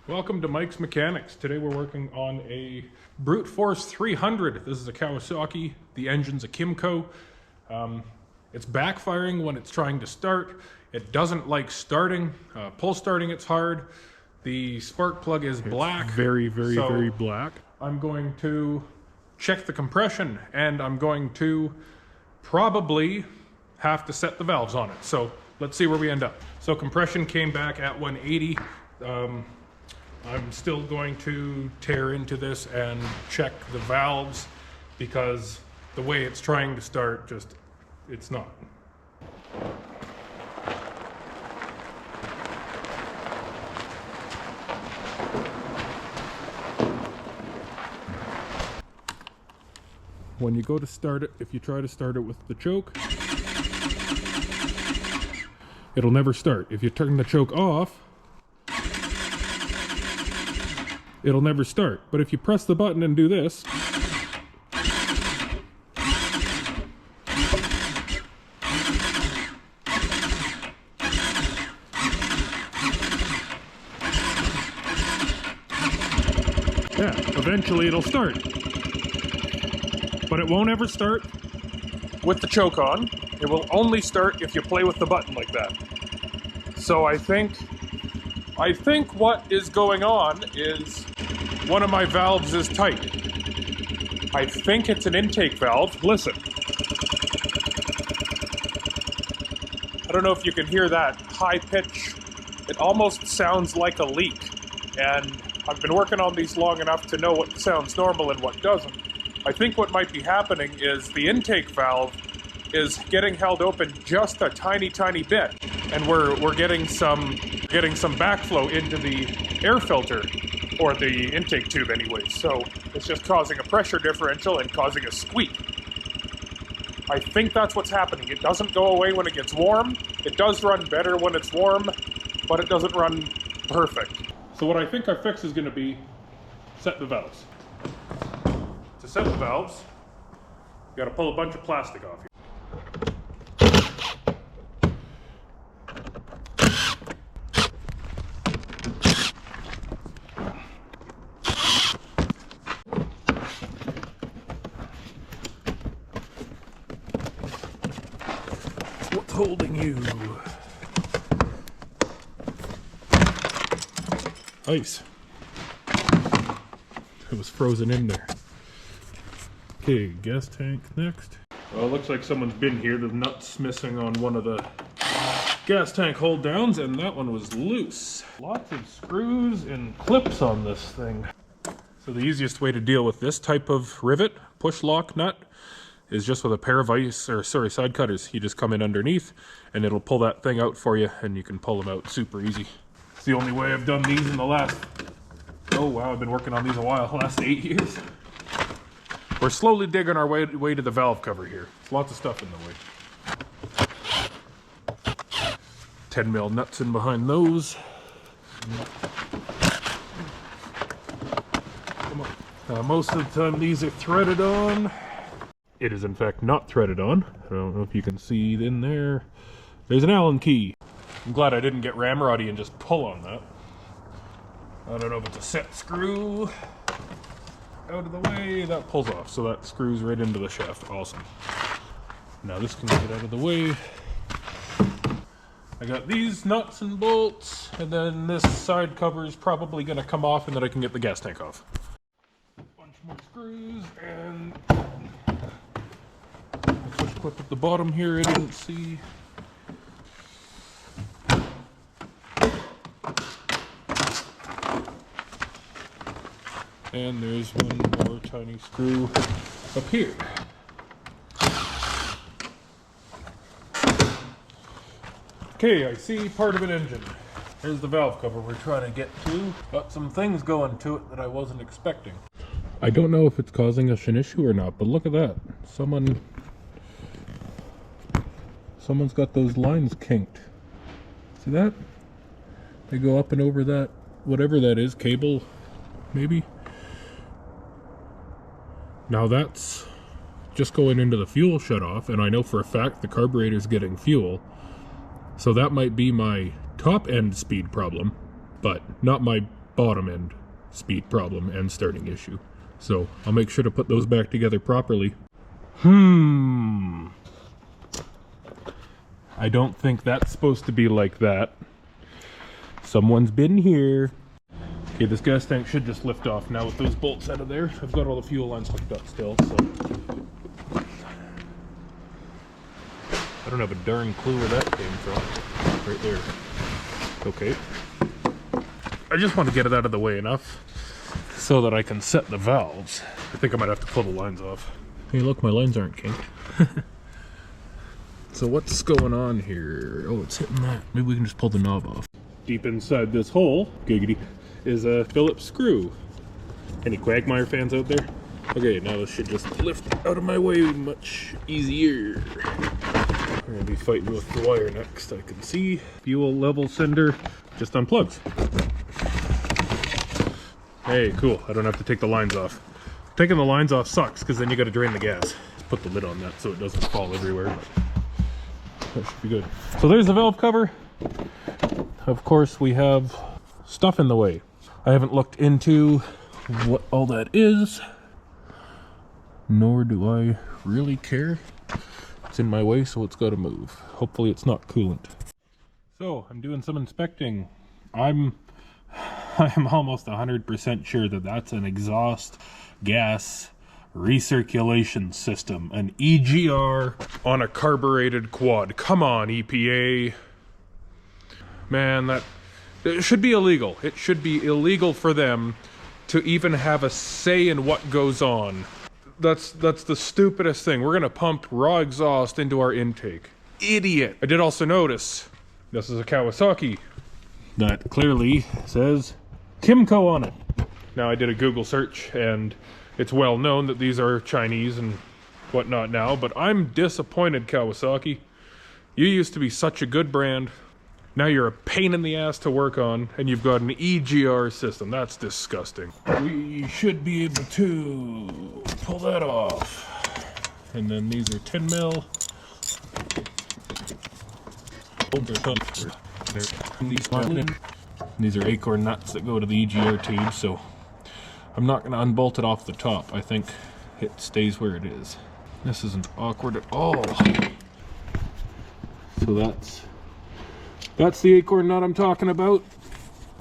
Welcome to Mike's Mechanics. Today we're working on a Brute Force 300. This is a Kawasaki. The engine's a Kymco. It's backfiring when it's trying to start. It doesn't like starting. Pull starting it's hard. The spark plug is black. Very black. I'm going to check the compression and I'm going to probably have to set the valves on it. So let's see where we end up. So compression came back at 180. I'm still going to tear into this and check the valves because the way it's trying to start, it's not. When you go to start it, if you try to start it with the choke, it'll never start. If you turn the choke off, it'll never start. But if you press the button and do this, yeah, eventually it'll start. But it won't ever start with the choke on. It will only start if you play with the button like that. So I think what is going on is one of my valves is tight. I think it's an intake valve. Listen. I don't know if you can hear that high pitch. It almost sounds like a leak. And I've been working on these long enough to know what sounds normal and what doesn't. I think what might be happening is the intake valve is getting held open just a tiny bit. And we're getting some backflow into the air filter, or the intake tube anyway. So it's just causing a pressure differential and causing a squeak. I think that's what's happening. It doesn't go away when it gets warm. It does run better when it's warm, but it doesn't run perfect. So what I think our fix is going to be set the valves. To set the valves, you got to pull a bunch of plastic off here. what's holding you? Ice. It was frozen in there. Okay, gas tank next. Well, it looks like someone's been here. The nut's missing on one of the gas tank hold downs, and that one was loose. Lots of screws and clips on this thing. So the easiest way to deal with this type of rivet, push lock nut, is just with a pair of side cutters. You just come in underneath and it'll pull that thing out for you, and you can pull them out super easy. It's the only way I've done these in the last, oh wow, I've been working on these a while, last 8 years. We're slowly digging our way to the valve cover here. There's lots of stuff in the way. 10 mil nuts in behind those. Most of the time these are threaded on. It is in fact not threaded on. I don't know if you can see in there. There's an Allen key. I'm glad I didn't get ramroddy and just pull on that. I don't know if it's a set screw. Out of the way, that pulls off, so that screws right into the shaft. Awesome. Now this can get out of the way. I got these nuts and bolts, and then this side cover is probably going to come off, and then I can get the gas tank off. Bunch more screws, and push clip at the bottom here I didn't see. And there's one more tiny screw up here. Okay, I see part of an engine. Here's the valve cover we're trying to get to. Got some things going to it that I wasn't expecting. I don't know if it's causing us an issue or not, but look at that. Someone's got those lines kinked. See that? They go up and over that, whatever that is, cable, maybe? Now that's just going into the fuel shutoff, and I know for a fact the carburetor's getting fuel. So that might be my top end speed problem, but not my bottom end speed problem and starting issue. So I'll make sure to put those back together properly. I don't think that's supposed to be like that. Someone's been here. Okay, this gas tank should just lift off now with those bolts out of there. I've got all the fuel lines hooked up still, so I don't have a darn clue where that came from. Right there. Okay. I just want to get it out of the way enough so that I can set the valves. I think I might have to pull the lines off. Hey, look, my lines aren't kinked. So what's going on here? Oh, it's hitting that. Maybe we can just pull the knob off. Deep inside this hole, giggity, is a Phillips screw. Any Quagmire fans out there? Okay, now this should just lift out of my way much easier. We're gonna be fighting with the wire next. I can see fuel level sender just unplugs. Hey, cool. I don't have to take the lines off. Taking the lines off sucks because then you got to drain the gas. Put the lid on that so it doesn't fall everywhere. But that should be good. So there's the valve cover. Of course, we have stuff in the way. I haven't looked into what all that is, nor do I really care. It's in my way, so it's got to move. Hopefully it's not coolant. So I'm doing some inspecting. I'm almost 100% sure that that's an exhaust gas recirculation system, an EGR on a carbureted quad. Come on, EPA. Man, it should be illegal. It should be illegal for them to even have a say in what goes on. That's the stupidest thing. We're gonna pump raw exhaust into our intake. Idiot. I did also notice this is a Kawasaki that clearly says Kymco on it. Now I did a Google search and it's well known that these are Chinese and whatnot now, but I'm disappointed, Kawasaki. You used to be such a good brand. Now you're a pain in the ass to work on, and you've got an EGR system. That's disgusting. We should be able to pull that off. And then these are 10 mil. These are acorn nuts that go to the EGR tube, so I'm not going to unbolt it off the top. I think it stays where it is. This isn't awkward at all. So that's the acorn nut I'm talking about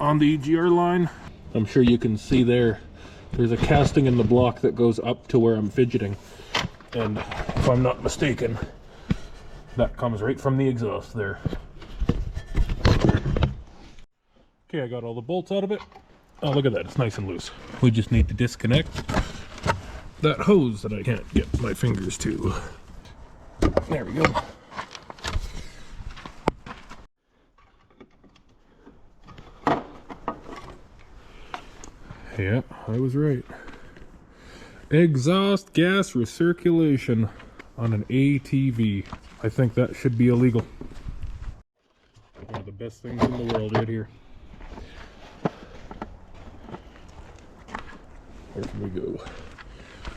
on the EGR line. I'm sure you can see there's a casting in the block that goes up to where I'm fidgeting. And if I'm not mistaken, that comes right from the exhaust there. Okay, I got all the bolts out of it. Oh, look at that, it's nice and loose. We just need to disconnect that hose that I can't get my fingers to. There we go. Yeah, I was right. Exhaust gas recirculation on an ATV. I think that should be illegal. One of the best things in the world right here. Where can we go?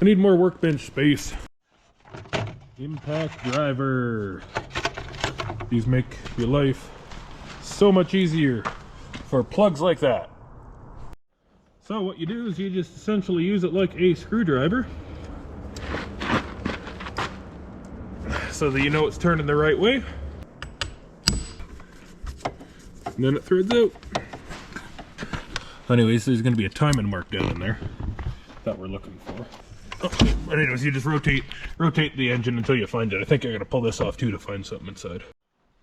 I need more workbench space. Impact driver. These make your life so much easier for plugs like that. So what you do is you just essentially use it like a screwdriver so that you know it's turning the right way. And then it threads out. Anyways, there's going to be a timing mark down in there that we're looking for. Oh, anyways, you just rotate the engine until you find it. I think I got to pull this off too to find something inside.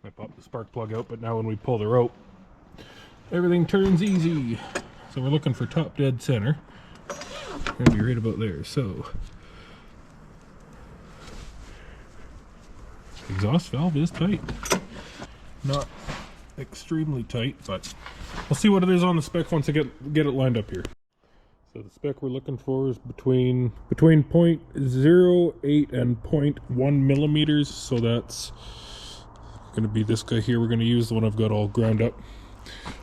I popped the spark plug out, but now when we pull the rope, everything turns easy. So we're looking for top dead center. Gonna be right about there. So exhaust valve is tight. Not extremely tight, but we'll see what it is on the spec once I get it lined up here. So the spec we're looking for is between 0.08 and 0.1 millimeters. So that's gonna be this guy here. We're gonna use the one I've got all ground up.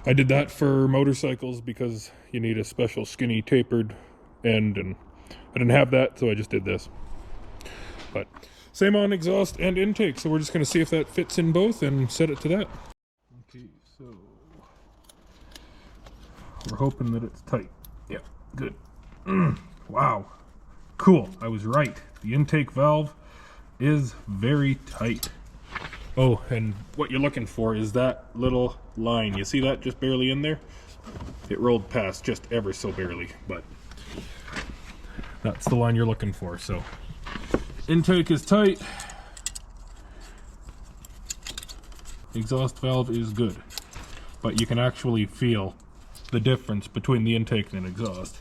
I did that for motorcycles because you need a special skinny tapered end, and I didn't have that, so I just did this. But same on exhaust and intake, so we're just going to see if that fits in both and set it to that. Okay, so We're hoping that it's tight. Yeah, good. Wow. Cool, I was right. The intake valve is very tight. Oh, and what you're looking for is that little line. You see that just barely in there? It rolled past just ever so barely, but that's the line you're looking for. So intake is tight. Exhaust valve is good, but you can actually feel the difference between the intake and exhaust.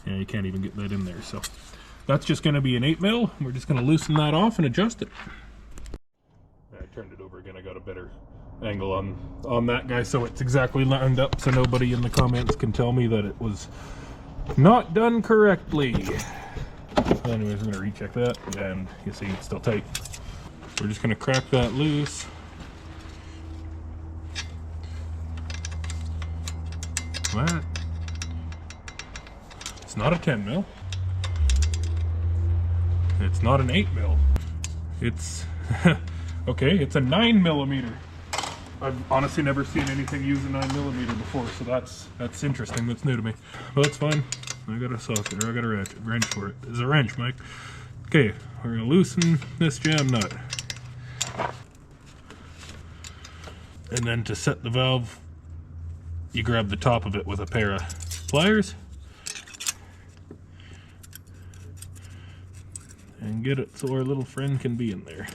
Yeah, you can't even get that in there. So that's just going to be an 8mm. We're just going to loosen that off and adjust it. I turned it over again. I got a better angle on that guy, so it's exactly lined up, so nobody in the comments can tell me that it was not done correctly. Anyways, I'm going to recheck that, and you see it's still tight. We're just going to crack that loose. That. It's not a 10mm. It's not an 8mm. It's okay, it's a 9mm. I've honestly never seen anything use a 9mm before, so that's interesting. That's new to me. Well, that's fine. I got a socket, or I got a wrench for it. There's a wrench, Mike. Okay, we're gonna loosen this jam nut. And then to set the valve, you grab the top of it with a pair of pliers. And get it so our little friend can be in there.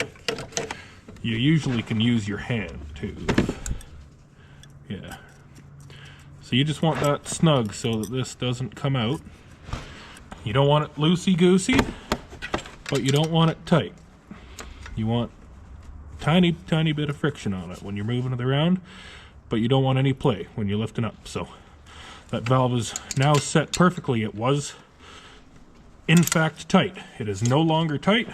You usually can use your hand too. Yeah. So you just want that snug so that this doesn't come out. You don't want it loosey-goosey, but you don't want it tight. You want tiny bit of friction on it when you're moving it around, but you don't want any play when you're lifting up. So that valve is now set perfectly. It was in fact tight. It is no longer tight.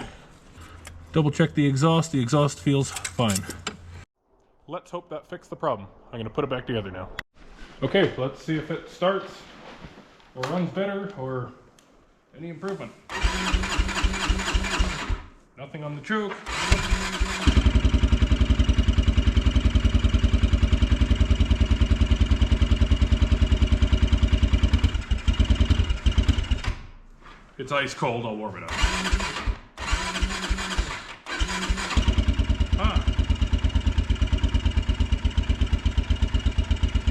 Double check the exhaust. The exhaust feels fine. Let's hope that fixed the problem. I'm going to put it back together now. Okay, let's see if it starts or runs better or any improvement. Nothing on the choke. It's ice cold, I'll warm it up. Huh.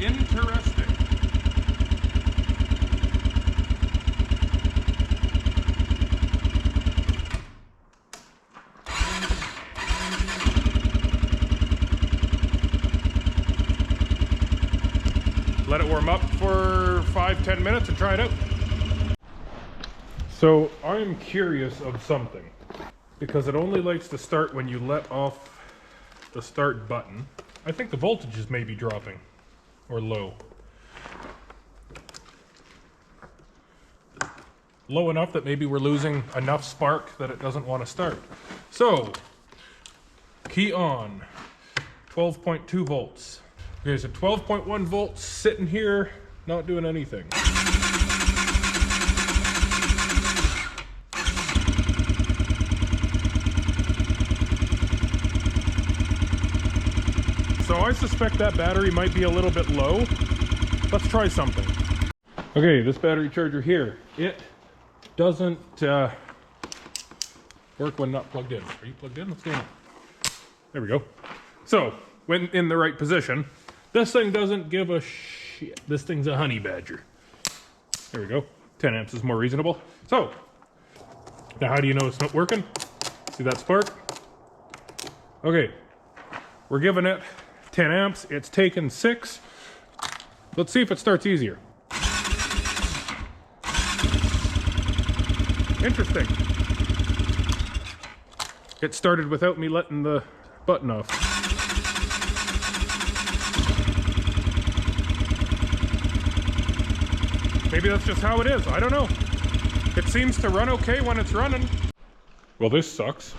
Interesting. Let it warm up for 5-10 minutes and try it out. So I'm curious of something, because it only likes to start when you let off the start button. I think the voltage is maybe dropping, or low. Low enough that maybe we're losing enough spark that it doesn't want to start. So, key on, 12.2 volts. Okay, so 12.1 volts sitting here, not doing anything. So I suspect that battery might be a little bit low. Let's try something. Okay, this battery charger here, it doesn't work when not plugged in. Are you plugged in? What's going on? There we go. So, when in the right position, this thing doesn't give a shit. This thing's a honey badger. There we go. 10 amps is more reasonable. So, now how do you know it's not working? See that spark? Okay, we're giving it 10 amps. It's taken 6. Let's see if it starts easier. Interesting. It started without me letting the button off. Maybe that's just how it is. I don't know. It seems to run okay when it's running. Well, this sucks.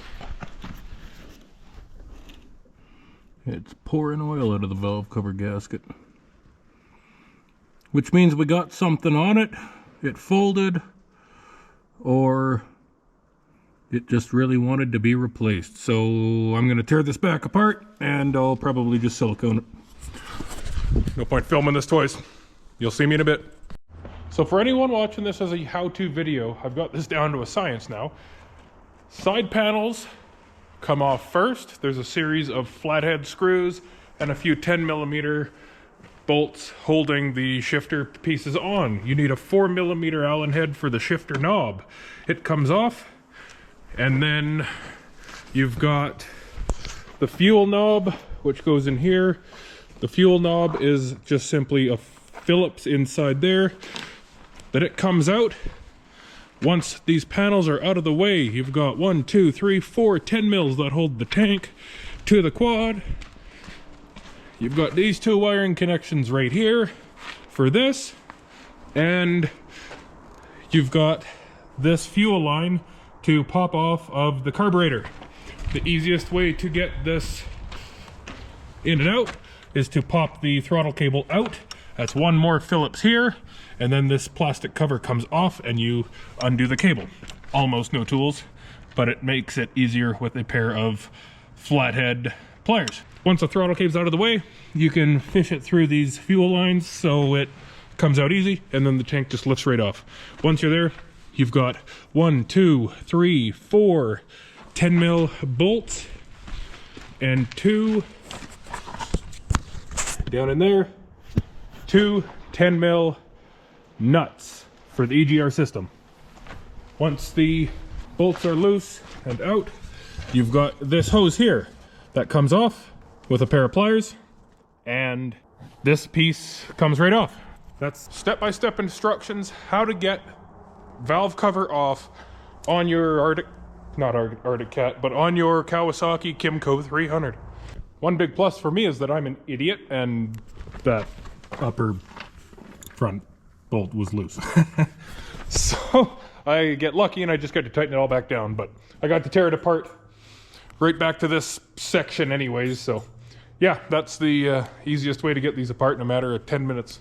It's pouring oil out of the valve cover gasket. Which means we got something on it, it folded, or it just really wanted to be replaced. So I'm going to tear this back apart and I'll probably just silicone it. No point filming this twice. You'll see me in a bit. So for anyone watching this as a how-to video, I've got this down to a science now. Side panels come off first. There's a series of flathead screws and a few 10mm bolts holding the shifter pieces on. You need a 4mm Allen head for the shifter knob. It comes off, and then you've got the fuel knob, which goes in here. The fuel knob is just simply a Phillips inside there. Then it comes out. Once these panels are out of the way, you've got 1, 2, 3, 4 10 mils that hold the tank to the quad. You've got these two wiring connections right here for this, and you've got this fuel line to pop off of the carburetor. The easiest way to get this in and out is to pop the throttle cable out. That's one more Phillips here, and then this plastic cover comes off and you undo the cable. Almost no tools, but it makes it easier with a pair of flathead pliers. Once the throttle cable's out of the way, you can fish it through these fuel lines so it comes out easy, and then the tank just lifts right off. Once you're there, you've got 1, 2, 3, 4 10mm bolts and 2 down in there, 2 10mm nuts for the EGR system. Once the bolts are loose and out, you've got this hose here that comes off with a pair of pliers, and this piece comes right off. That's step-by-step instructions how to get valve cover off on your Arctic Cat, but on your Kawasaki Kymco 300. One big plus for me is that I'm an idiot and that upper front bolt was loose. So I get lucky and I just got to tighten it all back down, but I got to tear it apart right back to this section anyways. So yeah, that's the easiest way to get these apart in a matter of 10 minutes.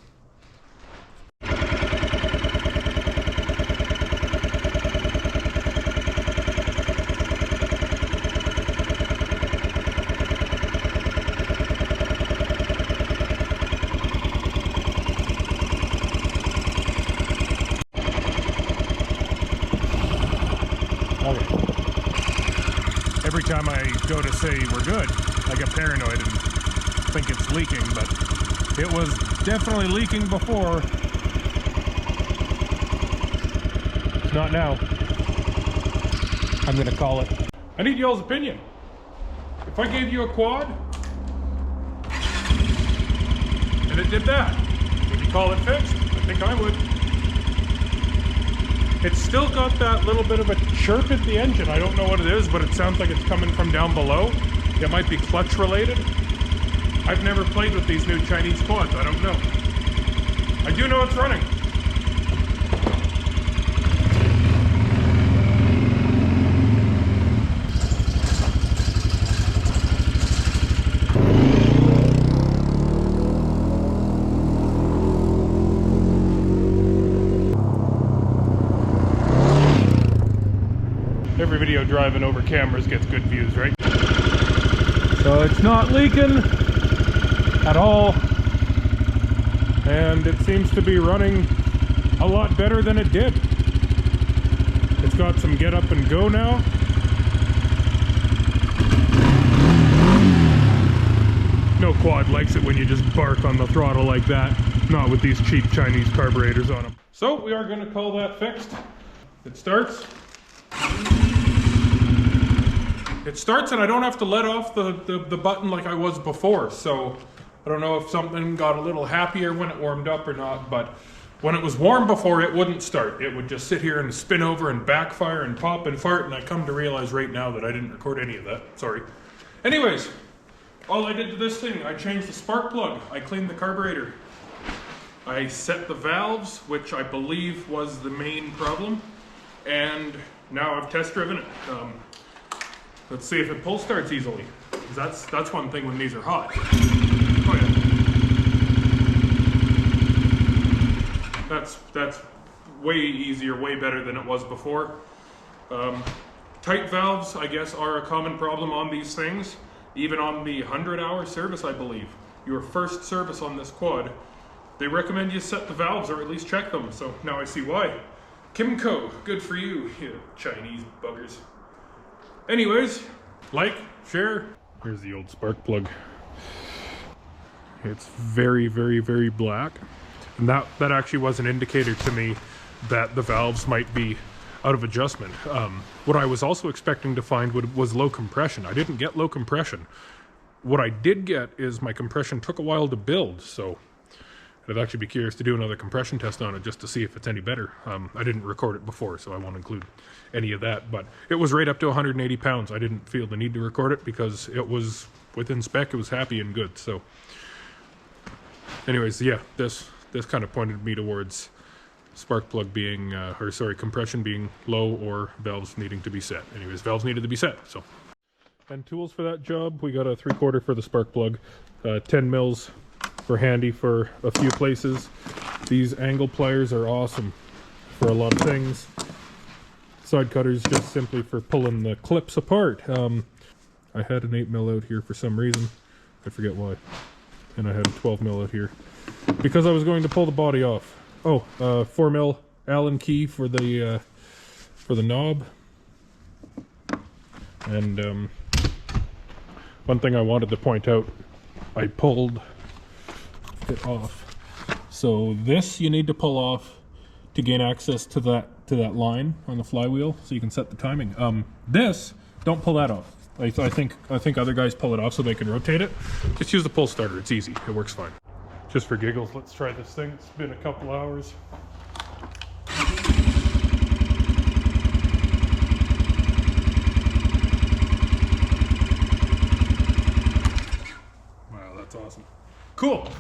Every time I go to say we're good, I get paranoid and think it's leaking, but it was definitely leaking before. It's not now. I'm gonna call it. I need y'all's opinion. If I gave you a quad and it did that, would you call it fixed? I think I would. It's still got that little bit of a chirp at the engine. I don't know what it is, but it sounds like it's coming from down below. It might be clutch related. I've never played with these new Chinese quads. I don't know. I do know it's running. Every video driving over cameras gets good views, right? So it's not leaking at all, and it seems to be running a lot better than it did. It's got some get up and go now. No quad likes it when you just bark on the throttle like that, not with these cheap Chinese carburetors on them. So we are going to call that fixed. It starts. It starts and I don't have to let off the button like I was before, so I don't know if something got a little happier when it warmed up or not, but when it was warm before, it wouldn't start. It would just sit here and spin over and backfire and pop and fart, and I come to realize right now that I didn't record any of that. Sorry. Anyways, all I did to this thing, I changed the spark plug, I cleaned the carburetor, I set the valves, which I believe was the main problem, and now I've test driven it. Let's see if it pull starts easily. That's one thing when these are hot. Oh yeah. That's way easier, way better than it was before. Tight valves, I guess, are a common problem on these things, even on the 100-hour service, I believe. your first service on this quad, they recommend you set the valves or at least check them. So now I see why. Kymco, good for you, you Chinese buggers. Anyways, like, share. Here's the old spark plug. It's very, very, very black. And that actually was an indicator to me that the valves might be out of adjustment. What I was also expecting to find was low compression. I didn't get low compression. What I did get is my compression took a while to build, so I'd actually be curious to do another compression test on it just to see if it's any better. I didn't record it before, so I won't include any of that, but it was right up to 180 pounds. I didn't feel the need to record it because it was within spec, it was happy and good. So anyways, yeah, this kind of pointed me towards spark plug being, compression being low or valves needing to be set. Anyways, valves needed to be set, so. And tools for that job, we got a 3/4 for the spark plug, 10 mils for handy for a few places. These angle pliers are awesome for a lot of things. Side cutters just simply for pulling the clips apart. I had an 8mm out here for some reason, I forget why, and I had a 12mm out here because I was going to pull the body off. Oh, 4mm Allen key for the knob. And one thing I wanted to point out, I pulled it off. So this you need to pull off to gain access to that line on the flywheel, so you can set the timing. This, don't pull that off. I think other guys pull it off so they can rotate it. Just use the pull starter. It's easy. It works fine. Just for giggles, let's try this thing. It's been a couple hours. Wow, that's awesome. Cool.